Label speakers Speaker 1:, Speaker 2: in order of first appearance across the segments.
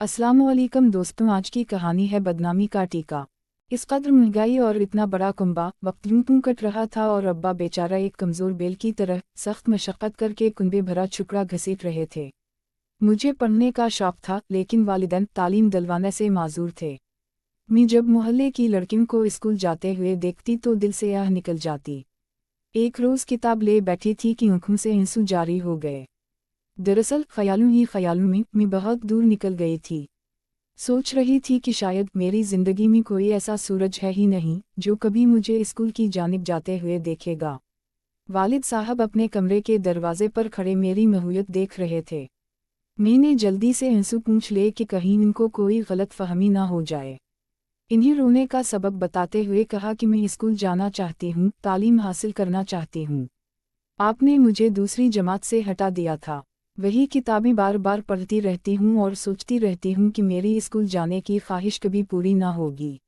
Speaker 1: अस्सलामुअलैकुम दोस्तों, आज की कहानी है बदनामी का टीका। इस कदर महंगाई और इतना बड़ा कुंबा वक्त यूं कट रहा था और अब्बा बेचारा एक कमज़ोर बेल की तरह सख्त मशक्क़त करके कुंबे भरा छुकड़ा घसीट रहे थे। मुझे पढ़ने का शौक था, लेकिन वालिदैन तालीम दिलवाने से माजूर थे। मैं जब मोहल्ले की लड़कियों को स्कूल जाते हुए देखती तो दिल से आह निकल जाती। एक रोज़ किताब ले बैठी थी कि आँखों से आंसू जारी हो गए। दरअसल ख्यालों ही ख्यालों में मैं बहुत दूर निकल गई थी। सोच रही थी कि शायद मेरी जिंदगी में कोई ऐसा सूरज है ही नहीं जो कभी मुझे स्कूल की जानिब जाते हुए देखेगा। वालिद साहब अपने कमरे के दरवाजे पर खड़े मेरी महूयत देख रहे थे। मैंने जल्दी से आंसू पूंछ ले कि कहीं इनको कोई गलत फहमी ना हो जाए। इन्हीं रोने का सबब बताते हुए कहा कि मैं स्कूल जाना चाहती हूँ, तालीम हासिल करना चाहती हूँ। आपने मुझे दूसरी जमात से हटा दिया था। वही किताबें बार बार पढ़ती रहती हूँ और सोचती रहती हूँ कि मेरी स्कूल जाने की ख्वाहिश कभी पूरी ना होगी।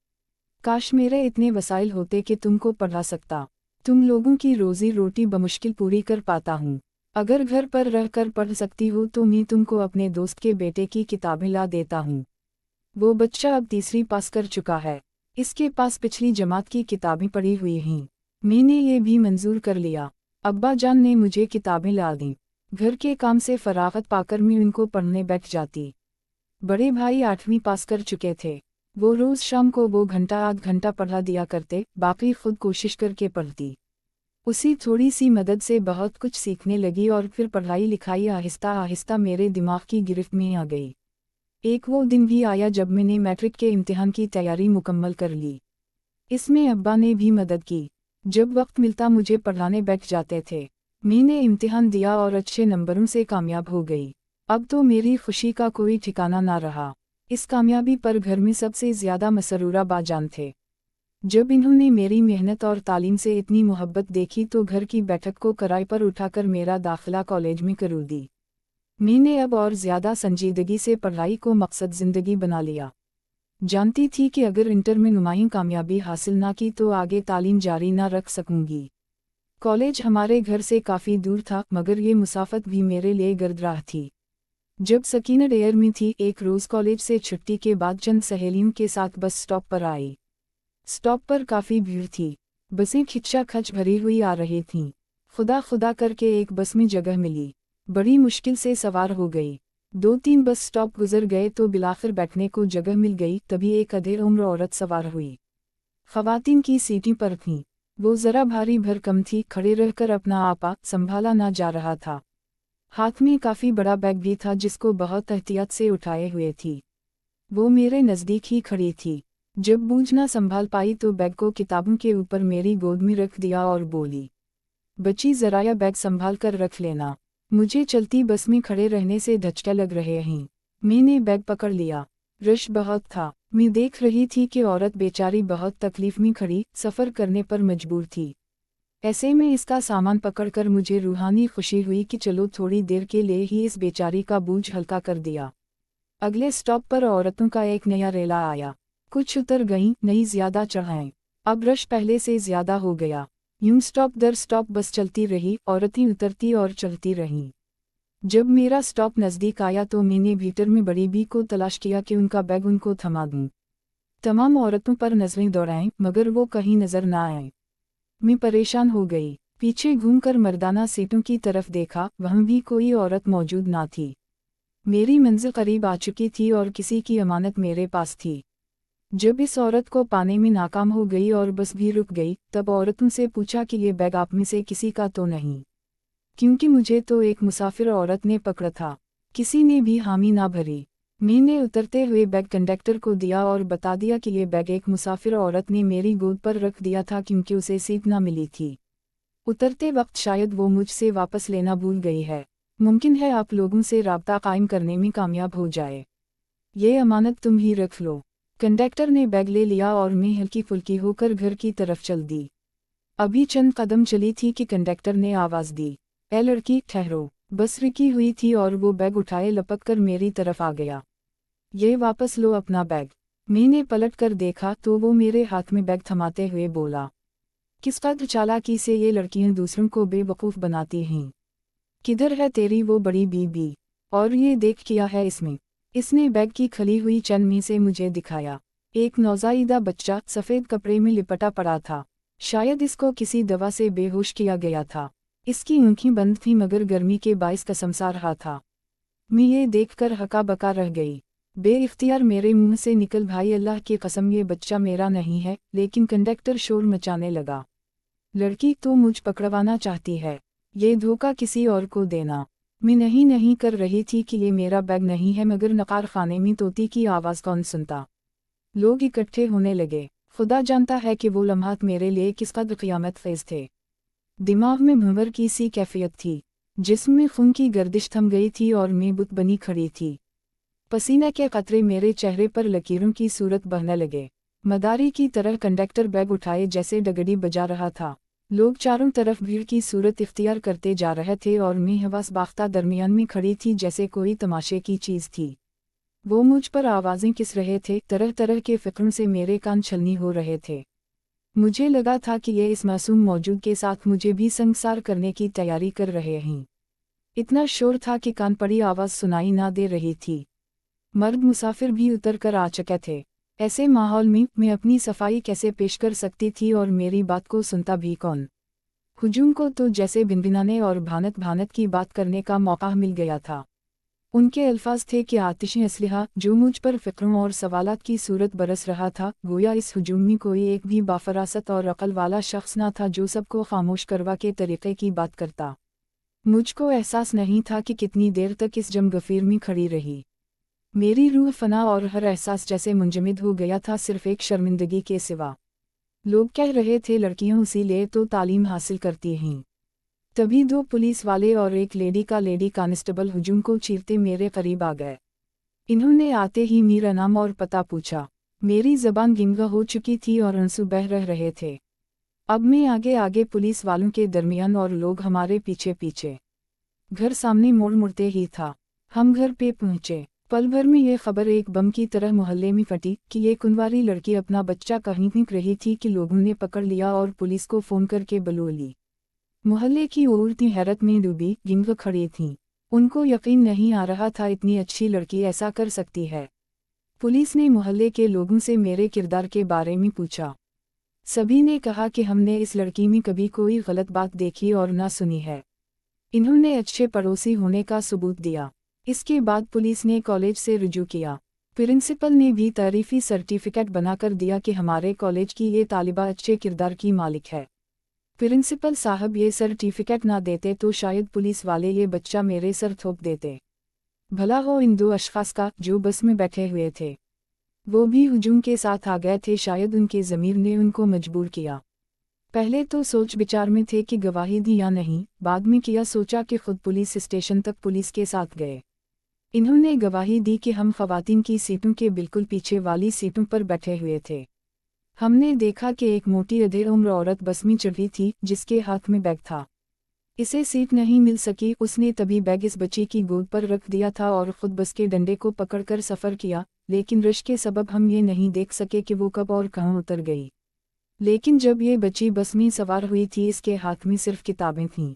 Speaker 1: काश मेरे इतने वसाइल होते कि तुमको पढ़ा सकता। तुम लोगों की रोजी रोटी बमुश्किल पूरी कर पाता हूँ। अगर घर पर रहकर पढ़ सकती हो तो मैं तुमको अपने दोस्त के बेटे की किताबें ला देता हूँ। वो बच्चा अब तीसरी पास कर चुका है। इसके पास पिछली जमात की किताबें पड़ी हुई हैं। मैंने ये भी मंजूर कर लिया। अब्बा जान ने मुझे किताबें ला दी। घर के काम से फरागत पाकर मैं उनको पढ़ने बैठ जाती। बड़े भाई 8वीं पास कर चुके थे। वो रोज़ शाम को वो आध घंटा पढ़ा दिया करते, बाकी खुद कोशिश करके पढ़ती। उसी थोड़ी सी मदद से बहुत कुछ सीखने लगी और फिर पढ़ाई लिखाई आहिस्ता आहिस्ता मेरे दिमाग की गिरफ्त में आ गई। एक वो दिन भी आया जब मैंने मैट्रिक के इम्तिहान की तैयारी मुकम्मल कर ली। इसमें अब्बा ने भी मदद की। जब वक्त मिलता मुझे पढ़ाने बैठ जाते थे। मैंने इम्तिहान दिया और अच्छे नंबरों से कामयाब हो गई। अब तो मेरी खुशी का कोई ठिकाना ना रहा। इस कामयाबी पर घर में सबसे ज़्यादा मसरूरा बाजान थे। जब इन्होंने मेरी मेहनत और तालीम से इतनी मोहब्बत देखी तो घर की बैठक को किराए पर उठाकर मेरा दाखिला कॉलेज में करा दी। मैंने अब और ज़्यादा संजीदगी से पढ़ाई को मकसद ज़िंदगी बना लिया। जानती थी कि अगर इंटर में नुमायां कामयाबी हासिल ना की तो आगे तालीम जारी ना रख सकूंगी। कॉलेज हमारे घर से काफ़ी दूर था, मगर ये मुसाफत भी मेरे लिए गर्दराह थी। जब सकीनत एयर में थी, एक रोज़ कॉलेज से छुट्टी के बाद चंद सहेलियों के साथ बस स्टॉप पर आई। स्टॉप पर काफ़ी भीड़ थी। बसें खिच्चा-खच भरी हुई आ रही थीं। खुदा खुदा करके एक बस में जगह मिली। बड़ी मुश्किल से सवार हो गई। 2-3 बस स्टॉप गुजर गए तो बिलाखिर बैठने को जगह मिल गई। तभी एक अधेड़ उम्र औरत सवार हुई। ख़वातीन की सीटें पर थीं। वो ज़रा भारी भरकम थी, खड़े रहकर अपना आपा संभाला ना जा रहा था। हाथ में काफ़ी बड़ा बैग भी था जिसको बहुत एहतियात से उठाए हुए थी। वो मेरे नज़दीक ही खड़ी थी। जब बूझ ना संभाल पाई तो बैग को किताबों के ऊपर मेरी गोद में रख दिया और बोली, बच्ची ज़रा या बैग संभाल कर रख लेना। मुझे चलती बस में खड़े रहने से धचके लग रहे हैं। मैंने बैग पकड़ लिया। रश बहुत था। मैं देख रही थी कि औरत बेचारी बहुत तकलीफ में खड़ी, सफ़र करने पर मजबूर थी। ऐसे में इसका सामान पकड़कर मुझे रूहानी खुशी हुई कि चलो थोड़ी देर के लिए ही इस बेचारी का बोझ हल्का कर दिया। अगले स्टॉप पर औरतों का एक नया रेला आया। कुछ उतर गईं, नई ज़्यादा चढ़ाएं। अब रश पहले से ज़्यादा हो गया। यूं स्टॉप दर स्टॉप बस चलती रही, औरतें उतरती और चढ़ती रहीं। जब मेरा स्टॉप नज़दीक आया तो मैंने भीतर में बड़ी बी को तलाश किया कि उनका बैग उनको थमा दूं। तमाम औरतों पर नज़रें दौड़ाएं, मगर वो कहीं नज़र ना आए। मैं परेशान हो गई। पीछे घूमकर मर्दाना सीटों की तरफ देखा, वहाँ भी कोई औरत मौजूद ना थी। मेरी मंजिल करीब आ चुकी थी और किसी की अमानत मेरे पास थी। जब इस औरत को पाने में नाकाम हो गई और बस भी रुक गई, तब औरतों से पूछा कि ये बैग आप में से किसी का तो नहीं, क्योंकि मुझे तो एक मुसाफिर औरत ने पकड़ा था। किसी ने भी हामी ना भरी। मैंने उतरते हुए बैग कंडक्टर को दिया और बता दिया कि ये बैग एक मुसाफिर औरत ने मेरी गोद पर रख दिया था क्योंकि उसे सीट ना मिली थी। उतरते वक्त शायद वो मुझसे वापस लेना भूल गई है। मुमकिन है आप लोगों से राब्ता कायम करने में कामयाब हो जाए। ये अमानत तुम ही रख लो। कंडक्टर ने बैग ले लिया और मैं हल्की फुल्की होकर घर की तरफ चल दी। अभी चंद कदम चली थी कि कंडक्टर ने आवाज़ दी, ए लड़की ठहरो। बस रुकी हुई थी और वो बैग उठाए लपक कर मेरी तरफ आ गया। ये वापस लो अपना बैग। मैंने पलट कर देखा तो वो मेरे हाथ में बैग थमाते हुए बोला, किस कदर चालाकी से ये लड़कियां दूसरों को बेवकूफ़ बनाती हैं। किधर है तेरी वो बड़ी बीबी? और ये देख किया है इसमें? اس نے بیگ کی کھلی ہوئی چین میں سے مجھے دکھایا۔ ایک نوزائیدہ بچہ سفید کپڑے میں لپٹا پڑا تھا، شاید اس کو کسی دوا سے بے ہوش کیا گیا تھا۔ اس کی آنکھیں بند تھیں مگر گرمی کے باعث قسمسا رہا تھا۔ میں یہ دیکھ کر ہکا بکا رہ گئی۔ بے اختیار میرے منہ سے نکل بھائی اللہ کی قسم یہ بچہ میرا نہیں ہے، لیکن کنڈکٹر شور مچانے لگا۔ لڑکی تو مجھ پکڑوانا چاہتی ہے، یہ دھوکہ کسی اور کو دینا۔ میں نہیں کر رہی تھی کہ یہ میرا بیگ نہیں ہے مگر نقار خانے میں طوطی کی آواز کون سنتا۔ لوگ اکٹھے ہونے لگے۔ خدا جانتا ہے کہ وہ لمحات میرے لیے کس قدر قیامت خیز تھے۔ دماغ میں بھنور کی سی کیفیت تھی، جسم میں خون کی گردش تھم گئی تھی اور میں بت بنی کھڑی تھی۔ پسینہ کے قطرے میرے چہرے پر لکیروں کی صورت بہنے لگے۔ مداری کی طرح کنڈکٹر بیگ اٹھائے جیسے ڈگڈی بجا رہا تھا۔ لوگ چاروں طرف بھیڑ کی صورت اختیار کرتے جا رہے تھے اور میں حواس باختہ درمیان میں کھڑی تھی جیسے کوئی تماشے کی چیز تھی۔ وہ مجھ پر آوازیں کس رہے تھے، طرح طرح کے فکروں سے میرے کان چھلنی ہو رہے تھے۔ مجھے لگا تھا کہ یہ اس معصوم موجود کے ساتھ مجھے بھی سنگسار کرنے کی تیاری کر رہے ہیں۔ اتنا شور تھا کہ کان پڑی آواز سنائی نہ دے رہی تھی۔ مرد مسافر بھی اتر کر آ چکے تھے۔ ایسے ماحول میں اپنی صفائی کیسے پیش کر سکتی تھی اور میری بات کو سنتا بھی کون؟ ہجوم کو تو جیسے بنبنانے اور بھانت کی بات کرنے کا موقع مل گیا تھا۔ ان کے الفاظ تھے کہ آتشی اسلحہ جو مجھ پر فکروں اور سوالات کی صورت برس رہا تھا، گویا اس ہجوم میں کوئی ایک بھی بافراست اور عقل والا شخص نہ تھا جو سب کو خاموش کروا کے طریقے کی بات کرتا۔ مجھ کو احساس نہیں تھا کہ کتنی دیر تک اس جم گفیر میں کھڑی رہی۔ میری روح فنا اور ہر احساس جیسے منجمد ہو گیا تھا صرف ایک شرمندگی کے سوا۔ لوگ کہہ رہے تھے لڑکیاں اسی لیے تو تعلیم حاصل کرتی ہیں۔ تبھی دو پولیس والے اور ایک لیڈی کانسٹیبل ہجوم کو چیرتے میرے قریب آ گئے۔ انہوں نے آتے ہی میرا نام اور پتہ پوچھا۔ میری زبان گنگا ہو چکی تھی اور آنسو بہہ رہے تھے۔ اب میں آگے پولیس والوں کے درمیان اور لوگ ہمارے پیچھے۔ گھر سامنے مڑتے ہی تھا۔ ہم گھر پہ پہنچے۔ پل بھر میں یہ خبر ایک بم کی طرح محلے میں پھٹی کہ یہ کنواری لڑکی اپنا بچہ کہیں پھینک رہی تھی کہ لوگوں نے پکڑ لیا اور پولیس کو فون کر کے بلوا لی۔ محلے کی عورتیں حیرت میں ڈوبی گنگ کھڑی تھیں۔ ان کو یقین نہیں آ رہا تھا اتنی اچھی لڑکی ایسا کر سکتی ہے۔ پولیس نے محلے کے لوگوں سے میرے کردار کے بارے میں پوچھا۔ سبھی نے کہا کہ ہم نے اس لڑکی میں کبھی کوئی غلط بات دیکھی اور نہ سنی ہے۔ انہوں نے اچھے پڑوسی ہونے کا ثبوت دیا۔ اس کے بعد پولیس نے کالج سے رجوع کیا۔ پرنسپل نے بھی تعریفی سرٹیفکیٹ بنا کر دیا کہ ہمارے کالج کی یہ طالبہ اچھے کردار کی مالک ہے۔ پرنسپل صاحب یہ سرٹیفکیٹ نہ دیتے تو شاید پولیس والے یہ بچہ میرے سر تھوپ دیتے۔ بھلا ہو ان دو اشخاص کا جو بس میں بیٹھے ہوئے تھے۔ وہ بھی ہجوم کے ساتھ آ گئے تھے، شاید ان کے ضمیر نے ان کو مجبور کیا۔ پہلے تو سوچ بچار میں تھے کہ گواہی دی یا نہیں، بعد میں کیا سوچا کہ خود پولیس اسٹیشن تک پولیس کے ساتھ گئے۔ انہوں نے گواہی دی کہ ہم خواتین کی سیٹوں کے بالکل پیچھے والی سیٹوں پر بیٹھے ہوئے تھے۔ ہم نے دیکھا کہ ایک موٹی ادھیڑ عمر عورت بس میں چڑھی تھی جس کے ہاتھ میں بیگ تھا۔ اسے سیٹ نہیں مل سکی، اس نے تبھی بیگ اس بچی کی گود پر رکھ دیا تھا اور خود بس کے ڈنڈے کو پکڑ کر سفر کیا، لیکن رش کے سبب ہم یہ نہیں دیکھ سکے کہ وہ کب اور کہاں اتر گئی۔ لیکن جب یہ بچی بس میں سوار ہوئی تھی اس کے ہاتھ میں صرف کتابیں تھیں۔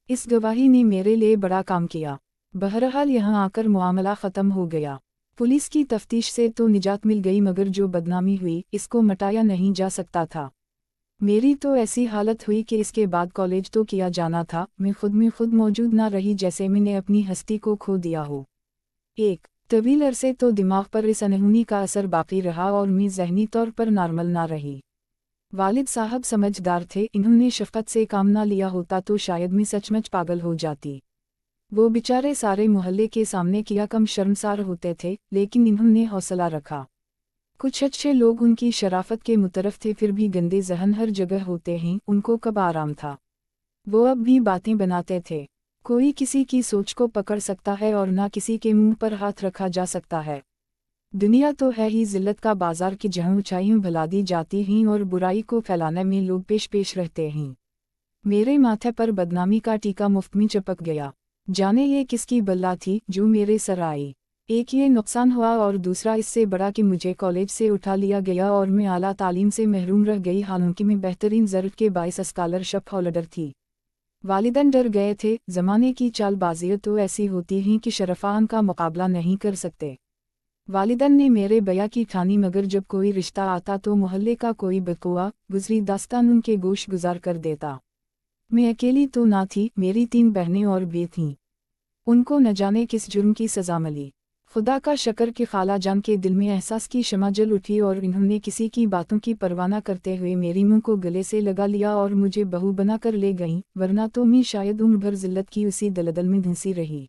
Speaker 1: اس گواہی نے میرے لیے بڑا کام کیا۔ بہرحال یہاں آ کر معاملہ ختم ہو گیا۔ پولیس کی تفتیش سے تو نجات مل گئی مگر جو بدنامی ہوئی اس کو مٹایا نہیں جا سکتا تھا۔ میری تو ایسی حالت ہوئی کہ اس کے بعد کالج تو کیا جانا تھا، میں خود موجود نہ رہی جیسے میں نے اپنی ہستی کو کھو دیا ہو۔ ایک طویل عرصے تو دماغ پر اس انہونی کا اثر باقی رہا اور میں ذہنی طور پر نارمل نہ رہی۔ والد صاحب سمجھدار تھے، انہوں نے شفقت سے کام نہ لیا ہوتا تو شاید میں سچ مچ پاگل ہو جاتی۔ وہ بیچارے سارے محلے کے سامنے کیا کم شرمسار ہوتے تھے، لیکن انہوں نے حوصلہ رکھا۔ کچھ اچھے لوگ ان کی شرافت کے مترف تھے، پھر بھی گندے ذہن ہر جگہ ہوتے ہیں، ان کو کب آرام تھا؟ وہ اب بھی باتیں بناتے تھے۔ کوئی کسی کی سوچ کو پکڑ سکتا ہے اور نہ کسی کے منہ پر ہاتھ رکھا جا سکتا ہے۔ دنیا تو ہے ہی ذلت کا بازار کہ جہاں اونچائیوں بھلا دی جاتی ہیں اور برائی کو پھیلانے میں لوگ پیش رہتے ہیں۔ میرے ماتھے پر بدنامی کا ٹیکا مفت میں چپک گیا۔ جانے یہ کس کی بلا تھی جو میرے سر آئی۔ ایک یہ نقصان ہوا اور دوسرا اس سے بڑا کہ مجھے کالج سے اٹھا لیا گیا اور میں اعلیٰ تعلیم سے محروم رہ گئی، حالانکہ میں بہترین ضرورت کے باعث اسکالرشپ ہولڈر تھی۔ والدین ڈر گئے تھے، زمانے کی چال بازیاں تو ایسی ہوتی ہیں کہ شرفاء ان کا مقابلہ نہیں کر سکتے۔ वालिदन ने मेरे बया की ठानी मगर जब कोई रिश्ता आता तो मोहल्ले का कोई बदकुआ गुजरी दास्तान उनके गोश गुजार कर देता। मैं अकेली तो ना थी, मेरी 3 बहनें और बे थीं। उनको न जाने किस जुर्म की सज़ा मिली। खुदा का शक्र कि खाला जान के दिल में एहसास की शमा जल उठी और इन्होंने किसी की बातों की परवाह न करते हुए मेरी मुँह को गले से लगा लिया और मुझे बहू बना कर ले गईं, वरना तो मैं शायद उम्र भर जिल्लत की उसी दलदल में धंसी रही।